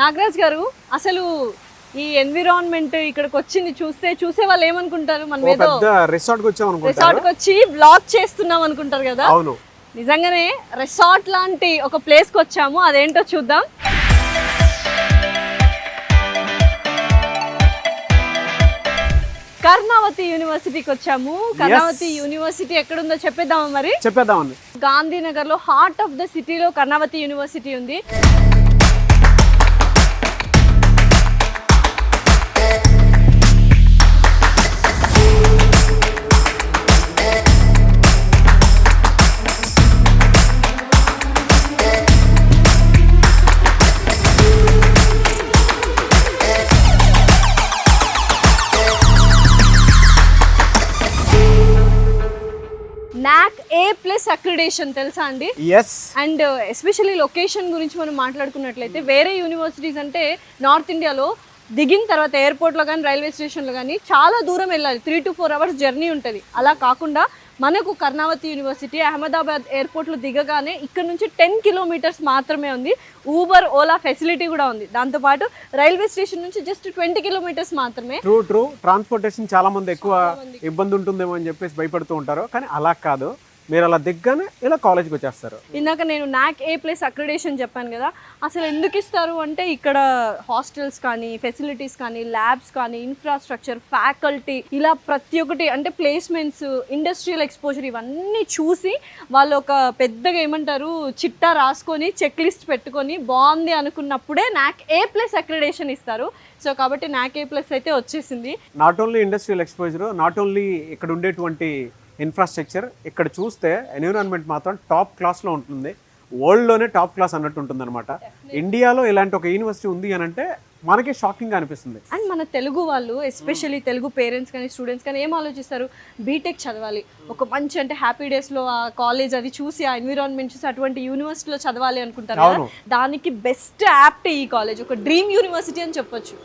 నాగరాజ్ గారు, అసలు ఈ ఎన్విరాన్మెంట్ ఇక్కడికి వచ్చింది చూసే వాళ్ళు ఏమనుకుంటారు? మనం ఏదో రిసార్ట్ కి వచ్చి బ్లాగ్ చేస్తున్నాం అనుకుంటారు కదా. అవును, నిజంగానే రిసార్ట్ లాంటి ఒక ప్లేస్ కి వచ్చాము. అదేంటో చూద్దాం. కర్ణావతి యూనివర్సిటీకి వచ్చాము. కర్ణావతి యూనివర్సిటీ ఎక్కడుందో చెప్పేద్దామా? మరి చెప్పేద్దామండి. గాంధీనగర్ లో హార్ట్ ఆఫ్ ద సిటీలో కర్ణావతి యూనివర్సిటీ ఉంది. NAC A+ అక్రిడేషన్ తెలుసా అండి? yes. అండ్ ఎస్పెషల్లీ లొకేషన్ గురించి మనం మాట్లాడుకున్నట్లయితే వేరే యూనివర్సిటీస్ అంటే నార్త్ ఇండియాలో దిగిన తర్వాత ఎయిర్పోర్ట్లో కానీ రైల్వే స్టేషన్లో కానీ చాలా దూరం వెళ్ళాలి, 3 to 4 hours జర్నీ ఉంటుంది. అలా కాకుండా మనకు కర్ణావతి యూనివర్సిటీ అహ్మదాబాద్ ఎయిర్పోర్ట్లో దిగగానే ఇక్కడ నుంచి 10 kilometers మాత్రమే ఉంది. ఊబర్, ఓలా ఫెసిలిటీ కూడా ఉంది. దాంతోపాటు రైల్వే స్టేషన్ నుంచి జస్ట్ 20 kilometers మాత్రమే. ట్రూ ట్రాన్స్పోర్టేషన్ చాలా మంది ఎక్కువ ఇబ్బంది ఉంటుందేమో అని చెప్పేసి భయపడుతూ ఉంటారు, కానీ అలా కాదు. మీరు అలా దిగ్గానే ఇలా కాలేజ్కి వచ్చేస్తారు. ఇందాక నేను NAC A+ అక్రిడేషన్ చెప్పాను కదా, అసలు ఎందుకు ఇస్తారు అంటే ఇక్కడ హాస్టల్స్ కానీ, ఫెసిలిటీస్ కానీ, ల్యాబ్స్ కానీ, ఇన్ఫ్రాస్ట్రక్చర్, ఫ్యాకల్టీ, ఇలా ప్రతి ఒక్కటి అంటే ప్లేస్మెంట్స్, ఇండస్ట్రియల్ ఎక్స్పోజర్ ఇవన్నీ చూసి వాళ్ళు ఒక పెద్దగా ఏమంటారు చిట్టా రాసుకొని చెక్ లిస్ట్ పెట్టుకొని బాగుంది అనుకున్నప్పుడే NAC A+ అక్రిడేషన్ ఇస్తారు. సో కాబట్టి NAC A+ అయితే వచ్చేసింది. Not only industrial exposure, not only ఇక్కడ ఉండేటువంటి ఇన్ఫ్రాస్ట్రక్చర్, ఇక్కడ చూస్తే ఎన్విరాన్మెంట్ మాత్రం టాప్ క్లాస్లో ఉంటుంది. వరల్డ్లోనే టాప్ క్లాస్ అన్నట్టు ఉంటుంది అనమాట. ఇండియాలో ఇలాంటి ఒక యూనివర్సిటీ ఉంది అని అంటే మనకి షాకింగ్ అనిపిస్తుంది. అండ్ మన తెలుగు వాళ్ళు ఎస్పెషల్లీ తెలుగు పేరెంట్స్ కానీ స్టూడెంట్స్ కానీ ఏం ఆలోచిస్తారు, బీటెక్ చదవాలి, ఒక మంచి అంటే హ్యాపీ డేస్లో ఆ కాలేజ్ అది చూసి ఆ ఎన్విరాన్మెంట్ చూసి అటువంటి యూనివర్సిటీలో చదవాలి అనుకుంటారు కదా. దానికి బెస్ట్ యాప్ట్ ఈ కాలేజ్, ఒక డ్రీమ్ యూనివర్సిటీ అని చెప్పొచ్చు.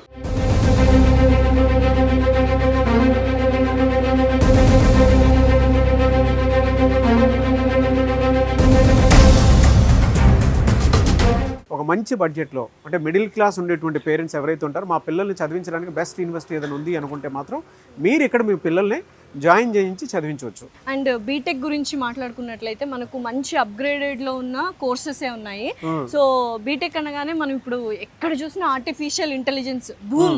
ఒక మంచి బడ్జెట్లో అంటే మిడిల్ క్లాస్ ఉండేటువంటి పేరెంట్స్ ఎవరైతే ఉంటారో మా పిల్లల్ని చదివించడానికి బెస్ట్ యూనివర్సిటీ ఏదైనా ఉంది అనుకుంటే మాత్రం మీరు ఇక్కడ మీ పిల్లల్ని జాయిన్ చేయించి చదివించవచ్చు. అండ్ బీటెక్ గురించి మాట్లాడుకున్నట్లయితే మనకు మంచి అప్గ్రేడెడ్లో ఉన్న కోర్సెసే ఉన్నాయి. సో బీటెక్ అనగానే మనం ఇప్పుడు ఎక్కడ చూసినా artificial intelligence boom,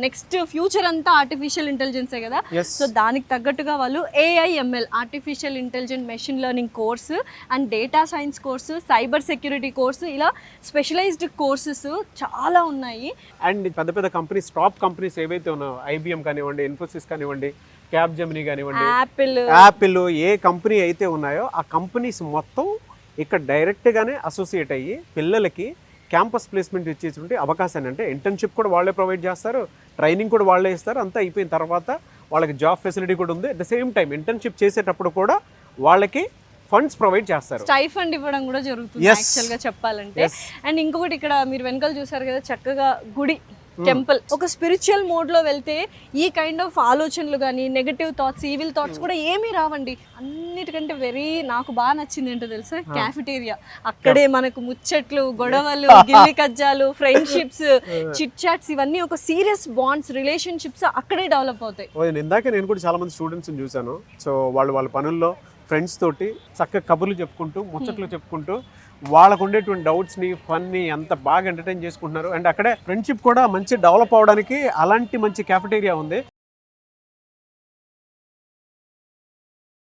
next future అంతా ఆర్టిఫిషియల్ ఇంటెలిజెన్సే కదా. సో దానికి తగ్గట్టుగా వాళ్ళు AI/ML artificial intelligent machine learning course and data science course, cyber security course, ఇలా స్పెషలైజ్డ్ కోర్సెస్ చాలా ఉన్నాయి. అండ్ పెద్ద పెద్ద కంపెనీస్, టాప్ కంపెనీస్ ఏవైతే ఉన్నాయో, IBM కానివ్వండి, ఇన్ఫోసిస్ కానివ్వండి, క్యాప్జెమినీ కానివ్వండి, యాపిల్, ఏ కంపెనీ అయితే ఉన్నాయో ఆ కంపెనీస్ మొత్తం ఇక్కడ డైరెక్ట్గానే అసోసియేట్ అయ్యి పిల్లలకి క్యాంపస్ ప్లేస్మెంట్ ఇచ్చేటువంటి అవకాశాన్ని, అంటే ఇంటర్న్షిప్ కూడా వాళ్ళే ప్రొవైడ్ చేస్తారు, ట్రైనింగ్ కూడా వాళ్ళే ఇస్తారు. అంతా అయిపోయిన తర్వాత వాళ్ళకి జాబ్ ఫెసిలిటీ కూడా ఉంది. At the same time internship చేసేటప్పుడు కూడా వాళ్ళకి ఫండ్స్ ప్రొవైడ్ చేస్తారు, స్టైఫండ్ ఇవ్వడం కూడా జరుగుతుంది యాక్చువల్గా చెప్పాలంటే. అండ్ ఇంకొకటి ఇక్కడ మీరు వెనకాల చూసారు కదా, చక్కగా గుడి, టెంపుల్, ఒక స్పిరిచువల్ మోడ్ లో వెళ్తే ఈ కైండ్ ఆఫ్ ఆలోచనలు కానీ, నెగటివ్ థాట్స్, ఈవిల్ థాట్స్ కూడా ఏమీ రావండి. అన్నిటికంటే నాకు బాగా నచ్చింది ఏంటో తెలుసా, క్యాఫెటేరియా. అక్కడే మనకు ముచ్చట్లు, గొడవలు, గిల్లి కజ్జాలు, ఫ్రెండ్షిప్స్, చిట్ చాట్స్, ఇవన్నీ ఒక సీరియస్ బాండ్స్, రిలేషన్షిప్స్ అక్కడే డెవలప్ అవుతాయి. ఇందాక నేను కూడా చాలా మంది స్టూడెంట్స్ చూశాను. సో వాళ్ళ పనుల్లో ఫ్రెండ్స్ తోటి చక్కగా కబుర్లు చెప్పుకుంటూ, ముచ్చట్లు చెప్పుకుంటూ వాళ్ళకు ఉండేటువంటి డౌట్స్ని, ఫన్ని అంత బాగా ఎంటర్టైన్ చేసుకుంటున్నారు. అండ్ అక్కడే ఫ్రెండ్షిప్ కూడా మంచి డెవలప్ అవడానికి అలాంటి మంచి క్యాఫెటేరియా ఉంది.